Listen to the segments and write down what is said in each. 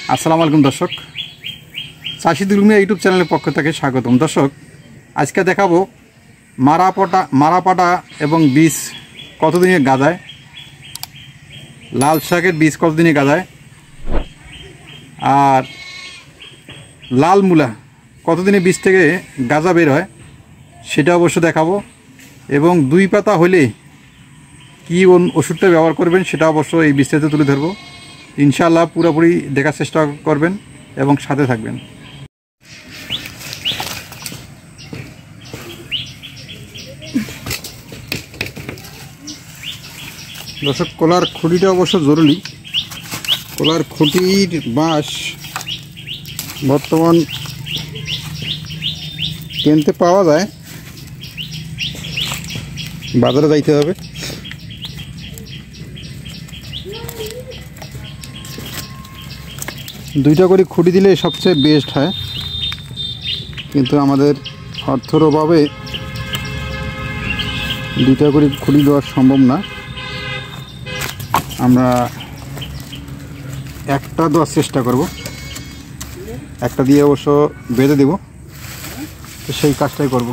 আসসালামু আলাইকুম দর্শক, চাষি দুলমিয়া ইউটিউব চ্যানেলের পক্ষ থেকে স্বাগতম। দর্শক, আজকে দেখাবো মারাপাটা এবং বীজ কতদিনে গাজায়, লাল শাকের বীজ কতদিনে গাজায়, আর লাল মূলা কতদিনে বীজ থেকে গাজা বের হয় সেটা অবশ্য দেখাবো। এবং 2 পাতা হলে কী ওষুধটা ব্যবহার করবেন সেটা অবশ্য এই বিস্তারিত তুলে ধরবো। ইনশাআল্লাহ পুরোপুরি দেখার চেষ্টা করবেন এবং সাথে থাকবেন। দর্শক, কলার খুঁটিটা অবশ্য জরুরি। কলার খুঁটির বাঁশ বর্তমান কিনতে পাওয়া যায়, বাজারে যাইতে হবে। দুইটা করে খুঁটি দিলে সবচেয়ে বেস্ট হয়, কিন্তু আমাদের অর্থের অভাবে 2টা করে খুঁটি দেওয়া সম্ভব না। আমরা একটা দেওয়ার চেষ্টা করব, একটা দিয়ে অবশ্য বেঁধে দেব, তো সেই কাজটাই করব।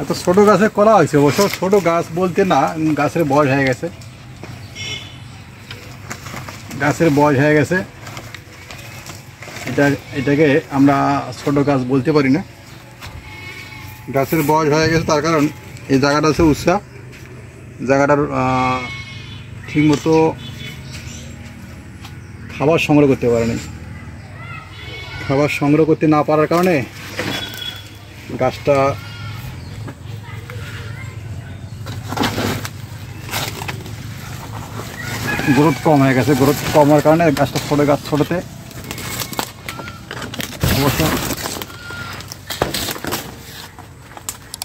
এত ছোটো গাছে করা হয়েছে, অবশ্য ছোটো গাছ বলতে না, গাছের বয়স হয়ে গেছে, এটাকে আমরা ছোটো গাছ বলতে পারি না। গাছের বয়স হয়ে গেছে, তার কারণ এই জায়গাটা হচ্ছে উৎসা, জায়গাটার ঠিকমতো খাবার সংগ্রহ করতে পারেনি। খাবার সংগ্রহ করতে না পারার কারণে গাছটা গ্রোথ কম হয়ে গেছে। গ্রোথ কম হওয়ার কারণে গাছটা ছোটোতে অবশ্য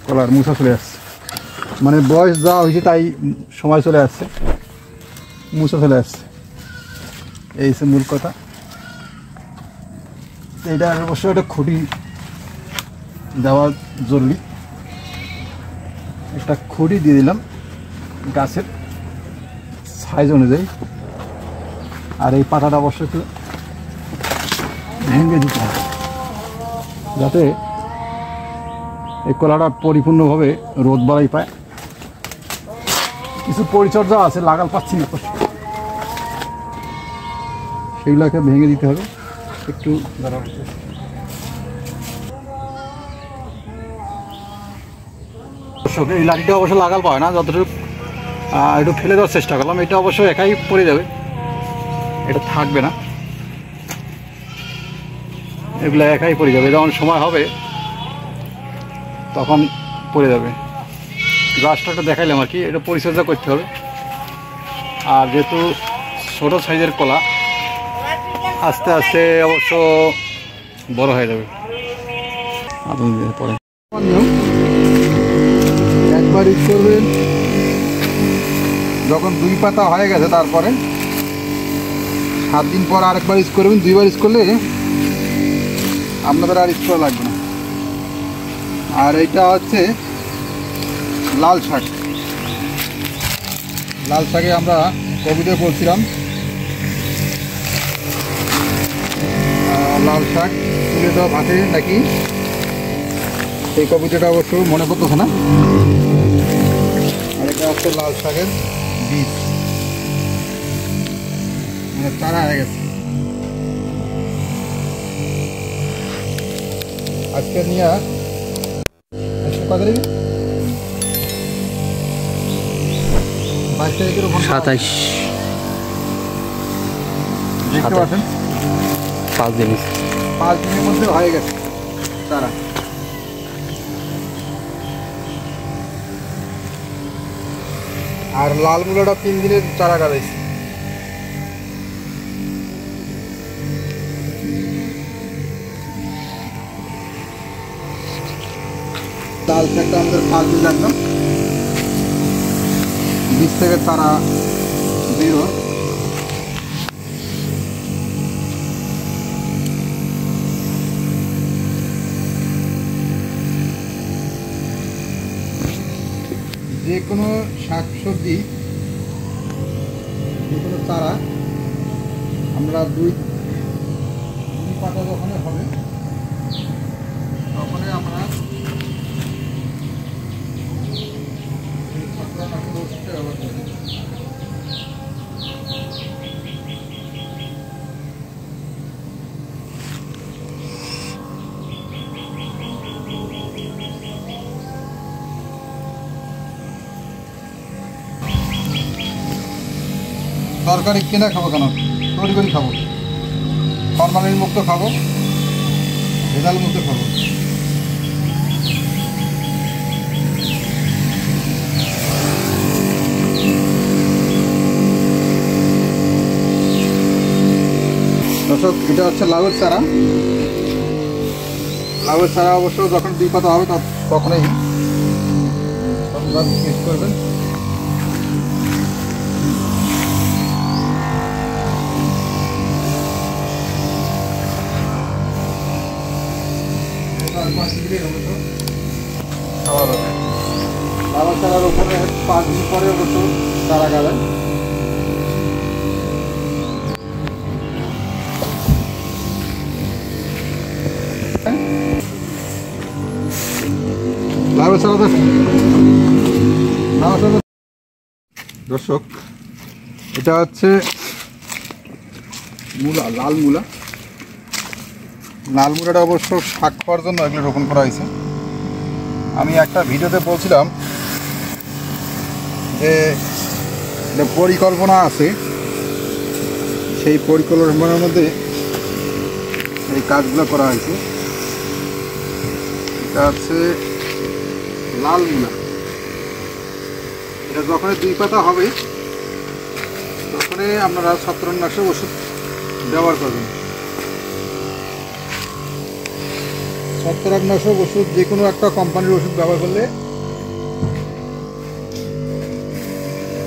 কলার মুছা চলে আসছে, মানে বয়স যা হয়েছে তাই সময় চলে আসছে, মুছা চলে আসছে। এই হচ্ছে মূল কথা। এইটা অবশ্য একটা খুঁটি দেওয়া জরুরি। একটা খুঁটি দিয়ে দিলাম গাছের সাইজ অনুযায়ী। আর এই পাতাটা অবশ্য একটু ভেঙে দিতে হবে, যাতে এই কলাটা পরিপূর্ণভাবে রোদ বাড়াই পায়। কিছু পরিচর্যা আছে, লাগাল পাচ্ছি না, সেগুলোকে ভেঙে দিতে হবে একটু। এই লাঠিটা অবশ্য লাগাল পায় না, যতটুকু একটু ফেলে দেওয়ার চেষ্টা করলাম। এটা অবশ্য একাই পড়ে যাবে, এটা থাকবে না, এগুলো একাই পড়ে যাবে। যখন সময় হবে তখন পড়ে যাবে। গাছটা একটু দেখাইলাম আর কি, এটা পরিচর্যা করতে হবে। আর যেহেতু ছোটো সাইজের কলা, আস্তে আস্তে অবশ্য বড় হয়ে যাবে। পরে একবার ইউজ করবেন, যখন 2 পাতা হয়ে গেছে তারপরে 7 দিন পর আরেকবার ইউজ করবেন। 2বার ইউজ করলে আপনাদের আর ইউজ করা লাগবে না। আর এইটা হচ্ছে লাল শাক। লাল শাকে আমরা কবিতে বলছিলাম লাল শাক তুলে দেওয়া ভাতে নাকি, এই কবিতাটা অবশ্য মনে পড়তেছে না। আর এটা হচ্ছে লাল শাকের বীজ, মানে চারা হয়ে গেছে। আজকে নিয়ে 27 তারিখের 27 দেখতে পাচ্ছেন, 5 দিনের মধ্যে হয়ে গেছে চারা। আর লাল মূলাটা 3 দিনের চারা গাড়াইছে। লাল শাকটা আমাদের 5 দিন লাগলাম, বীজ থেকে চারা বের হয়। যে কোনো শাকসবজি, যে কোনো চারা আমরা দুই পাতা যখনই হবে তখনই আমরা ছত্রাকনাশক ওষুধটা ব্যবহার করি। তরকারি কিনে খাবো কেন, তৈরি করে খাবো, ফরমালিন মুক্ত খাবো, ভেজাল মুক্ত খাবো। দর্শক, এটা হচ্ছে লাউয়ের চারা। লাউয়ের চারা অবশ্য যখন দুই পাতা হবে তখনই মিক্স করবেন। লাউ চারার উপরে 5 দিন পরে অবশ্য চারা গাবেন। দর্শক, এটা হচ্ছে মূলা, লাল মূলা। লাল মূলাটা অবশ্য শাক খাওয়ার জন্য এগুলো রোপণ করা হয়েছে। আমি একটা ভিডিওতে বলছিলাম যে পরিকল্পনা আছে, সেই পরিকল্পনার মধ্যে এই কাজগুলো করা হয়েছে। এটা হচ্ছে লাল মূলা। এটা যখনই দুই পাতা হবে তখনই আপনারা ছত্রাকনাশক ওষুধ ব্যবহার করবেন। ছত্রাকনাশক ওষুধ যে কোনো একটা কোম্পানির ওষুধ ব্যবহার করলে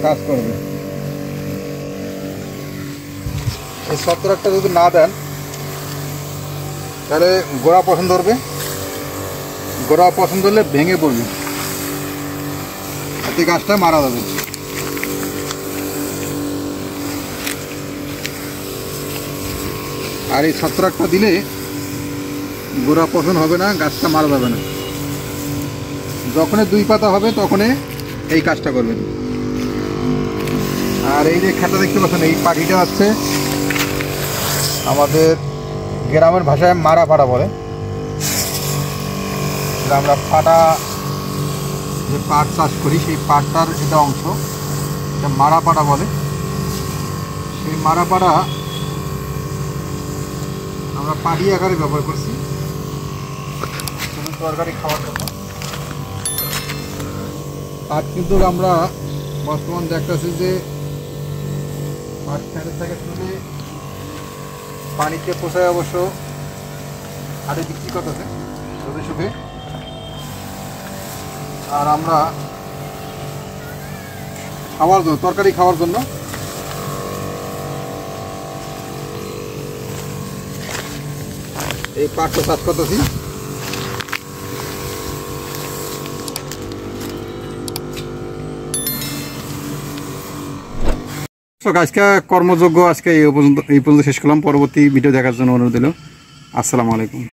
কাজ করবে। এই ছত্রাকটা যদি না দেন তাহলে গোড়া পছন্দ করবে, গোড়া পছন্দ হলে ভেঙে পড়বে, এতে গাছটা মারা যাবে। আর এই ছত্রাকটা দিলে গোড়া পছন্দ হবে না, গাছটা মারা যাবে না। যখনই দুই পাতা হবে তখনই এই কাজটা করবেন। আর এই যে খেতা দেখতে পাচ্ছেন, এই পাখিটা হচ্ছে আমাদের গ্রামের ভাষায় মারা ফাটা বলে। আমরা ফাটা যে পাট চাষ করি সেই পাটটার এটা অংশ, এটা মারা পাটা বলে। সেই মারা পাটা আমরা পাটি আকারে ব্যবহার করছি তরকারি খাওয়ার জন্য। পাট কিন্তু আমরা বর্তমান দেখতেছি যে পাট খেতে থেকে তুলে পানিতে পোষায়, অবশ্য হাটে বিক্রি করতেছে রোদে শুকে। আর আমরা খাওয়ার জন্য, তরকারি খাওয়ার জন্য এই পাটটা চাষ করতেছি। আজকে কর্মযোগ্য আজকে এই পর্যন্ত শেষ করলাম। পরবর্তী ভিডিও দেখার জন্য অনুরোধ দিল। আসসালামু আলাইকুম।